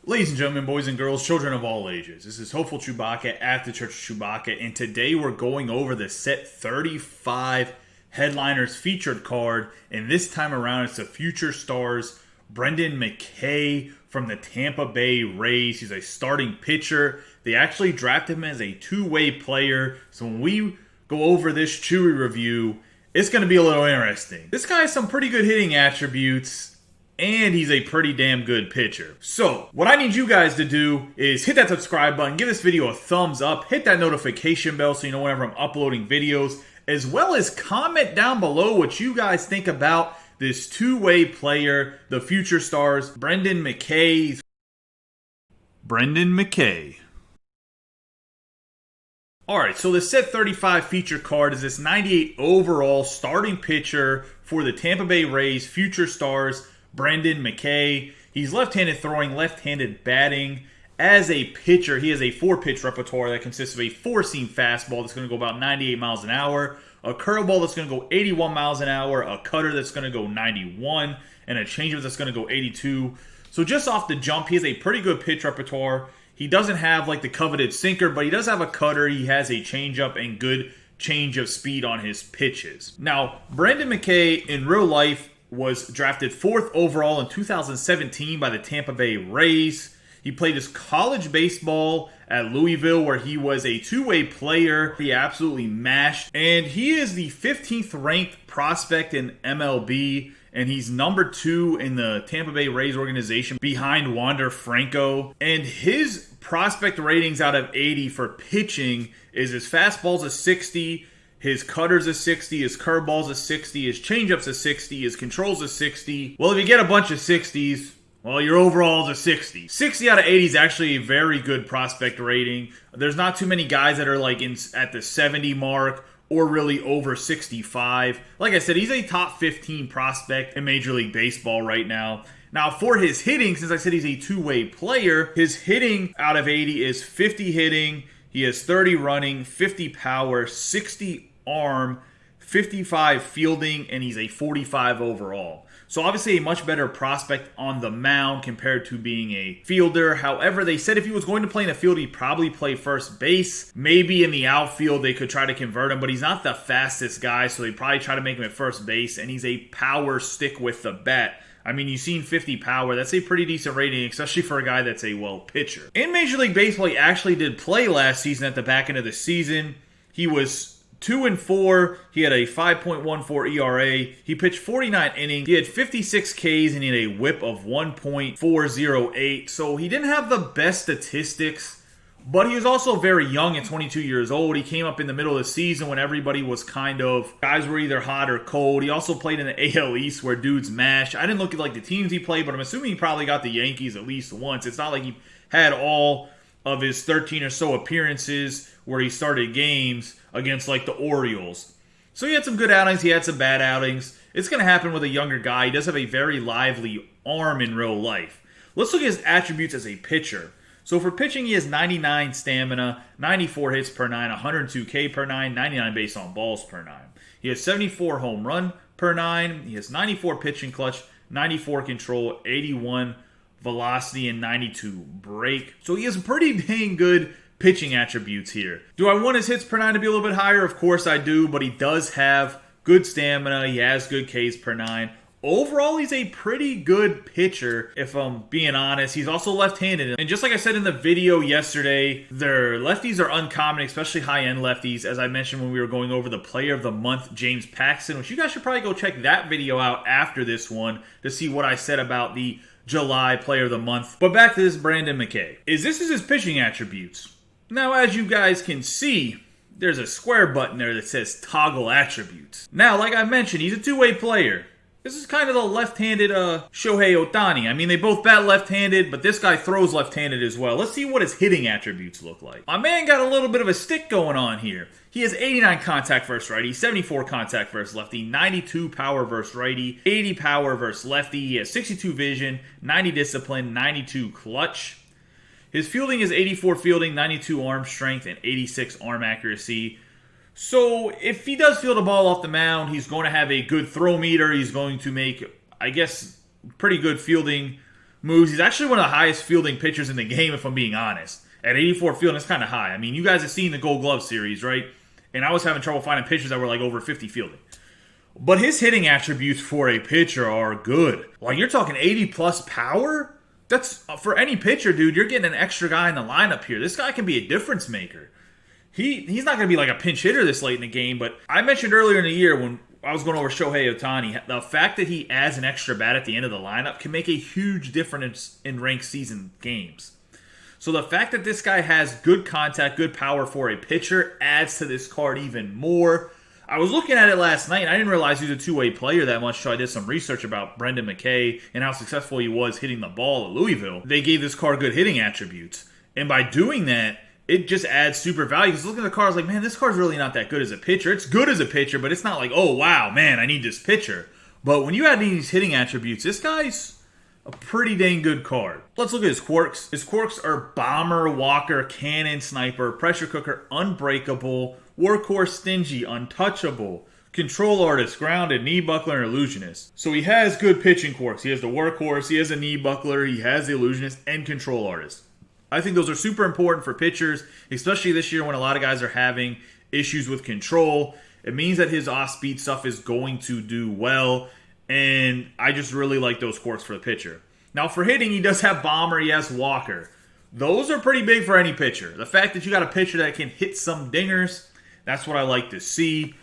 Ladies and gentlemen, boys and girls, children of all ages, this is Hopeful Chewbacca at the Church of Chewbacca, and today we're going over the set 35 Headliners featured card, and this time around it's the Future Stars Brendan Mckay from the Tampa Bay Rays. He's a starting pitcher. They actually drafted him as a two-way player, so when we go over this Chewie review, it's going to be a little interesting. This guy has some pretty good hitting attributes, and he's a pretty damn good pitcher. So, what I need you guys to do is hit that subscribe button, give this video a thumbs up, hit that notification bell so you know whenever I'm uploading videos, as well as comment down below what you guys think about this two-way player, the Future Stars, Brendan Mckay. Alright, so the set 35 feature card is this 98 overall starting pitcher for the Tampa Bay Rays, Future Stars, Brendan Mckay. He's left-handed throwing, left-handed batting. As a pitcher, he has a 4-pitch repertoire that consists of a 4-seam fastball that's going to go about 98 miles an hour, a curveball that's going to go 81 miles an hour, a cutter that's going to go 91, and a changeup that's going to go 82. So just off the jump, he has a pretty good pitch repertoire. He doesn't have like the coveted sinker, but he does have a cutter. He has a changeup and good change of speed on his pitches. Now, Brendan Mckay in real life was drafted 4th overall in 2017 by the Tampa Bay Rays. He played his college baseball at Louisville, where he was a two-way player. He absolutely mashed. And he is the 15th ranked prospect in MLB, and he's number 2 in the Tampa Bay Rays organization behind Wander Franco. And his prospect ratings out of 80 for pitching is his fastball's a 60, his cutter's a 60, his curveball's a 60, his changeup's a 60, his control's a 60. Well, if you get a bunch of 60s, well, your overall's a 60. 60 out of 80 is actually a very good prospect rating. There's not too many guys that are like at the 70 mark or really over 65. Like I said, he's a top 15 prospect in Major League Baseball right now. Now, for his hitting, since I said he's a two-way player, his hitting out of 80 is 50 hitting. He has 30 running, 50 power, 60 arm, 55 fielding, and he's a 45 overall. So obviously a much better prospect on the mound compared to being a fielder. However, they said if he was going to play in the field, he'd probably play first base. Maybe in the outfield, they could try to convert him, but he's not the fastest guy, so they'd probably try to make him at first base, and he's a power stick with the bat. I mean, you've seen 50 power. That's a pretty decent rating, especially for a guy that's a, pitcher. In Major League Baseball, he actually did play last season at the back end of the season. He was 2-4. He had a 5.14 ERA. He pitched 49 innings. He had 56 Ks and he had a whip of 1.408. So he didn't have the best statistics, but he was also very young at 22 years old. He came up in the middle of the season when everybody was guys were either hot or cold. He also played in the AL East where dudes mash. I didn't look at like the teams he played, but I'm assuming he probably got the Yankees at least once. It's not like he had all of his 13 or so appearances where he started games against like the Orioles. So he had some good outings, he had some bad outings. It's going to happen with a younger guy. He does have a very lively arm in real life. Let's look at his attributes as a pitcher. So for pitching, he has 99 stamina, 94 hits per 9, 102 K per 9, 99 base on balls per 9. He has 74 home run per 9. He has 94 pitching clutch, 94 control, 81 velocity, and 92 break. So he has pretty dang good pitching attributes here. Do I want his hits per 9 to be a little bit higher? Of course I do, but he does have good stamina. He has good Ks per 9. Overall, he's a pretty good pitcher, if I'm being honest. He's also left-handed. And just like I said in the video yesterday, their lefties are uncommon, especially high-end lefties, as I mentioned when we were going over the Player of the Month, James Paxton, which you guys should probably go check that video out after this one to see what I said about the July Player of the Month. But back to this Brendan Mckay. This is his pitching attributes. Now, as you guys can see, there's a square button there that says Toggle Attributes. Now, like I mentioned, he's a two-way player. This is kind of the left-handed Shohei Ohtani. I mean, they both bat left-handed, but this guy throws left-handed as well. Let's see what his hitting attributes look like. My man got a little bit of a stick going on here. He has 89 contact versus righty, 74 contact versus lefty, 92 power versus righty, 80 power versus lefty. He has 62 vision, 90 discipline, 92 clutch. His fielding is 84 fielding, 92 arm strength, and 86 arm accuracy. So if he does field a ball off the mound, he's going to have a good throw meter. He's going to make, I guess, pretty good fielding moves. He's actually one of the highest fielding pitchers in the game, if I'm being honest. At 84 fielding, that's kind of high. I mean, you guys have seen the Gold Glove series, right? And I was having trouble finding pitchers that were like over 50 fielding. But his hitting attributes for a pitcher are good. Like, you're talking 80 plus power? That's, for any pitcher, dude, you're getting an extra guy in the lineup here. This guy can be a difference maker. He's not going to be like a pinch hitter this late in the game, but I mentioned earlier in the year when I was going over Shohei Ohtani, the fact that he adds an extra bat at the end of the lineup can make a huge difference in ranked season games. So the fact that this guy has good contact, good power for a pitcher adds to this card even more. I was looking at it last night, and I didn't realize he was a two-way player that much, so I did some research about Brendan Mckay and how successful he was hitting the ball at Louisville. They gave this card good hitting attributes. And by doing that, it just adds super value. Because looking at the card, I was like, man, this card's really not that good as a pitcher. It's good as a pitcher, but it's not like, oh, wow, man, I need this pitcher. But when you add these hitting attributes, this guy's a pretty dang good card. Let's look at his quirks. His quirks are Bomber, Walker, Cannon, Sniper, Pressure Cooker, Unbreakable, Workhorse, Stingy, Untouchable, Control Artist, Grounded, Knee Buckler, and Illusionist. So he has good pitching quirks. He has the Workhorse, he has a Knee Buckler, he has the Illusionist, and Control Artist. I think those are super important for pitchers, especially this year when a lot of guys are having issues with control. It means that his off-speed stuff is going to do well, and I just really like those quirks for the pitcher. Now for hitting, he does have Bomber, he has Walker. Those are pretty big for any pitcher. The fact that you got a pitcher that can hit some dingers, that's what I like to see.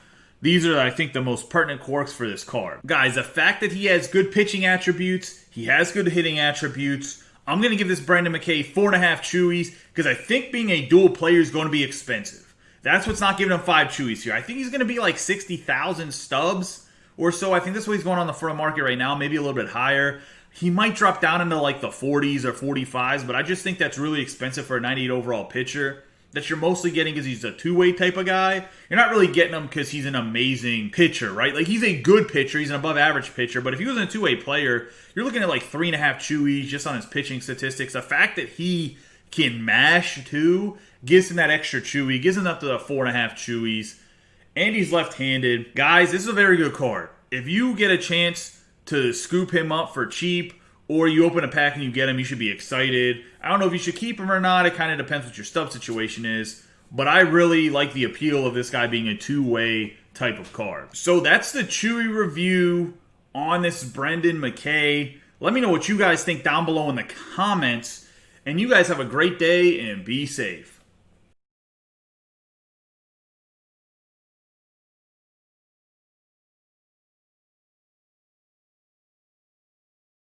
These are, I think, the most pertinent quirks for this card. Guys, the fact that he has good pitching attributes, he has good hitting attributes, I'm going to give this Brendan Mckay 4.5 Chewies because I think being a dual player is going to be expensive. That's what's not giving him 5 Chewies here. I think he's going to be like 60,000 stubs or so. I think that's what he's going on the front market right now, maybe a little bit higher. He might drop down into like the 40s or 45s, but I just think that's really expensive for a 98 overall pitcher. That you're mostly getting because he's a two-way type of guy. You're not really getting him because he's an amazing pitcher, right? Like, he's a good pitcher. He's an above-average pitcher. But if he was a two-way player, you're looking at like 3.5 Chewies just on his pitching statistics. The fact that he can mash, too, gives him that extra Chewie. Gives him up to the 4.5 Chewies. And he's left-handed. Guys, this is a very good card. If you get a chance to scoop him up for cheap, or you open a pack and you get him, you should be excited. I don't know if you should keep him or not. It kind of depends what your stub situation is. But I really like the appeal of this guy being a two-way type of card. So that's the Chewie review on this Brendan Mckay. Let me know what you guys think down below in the comments. And you guys have a great day and be safe.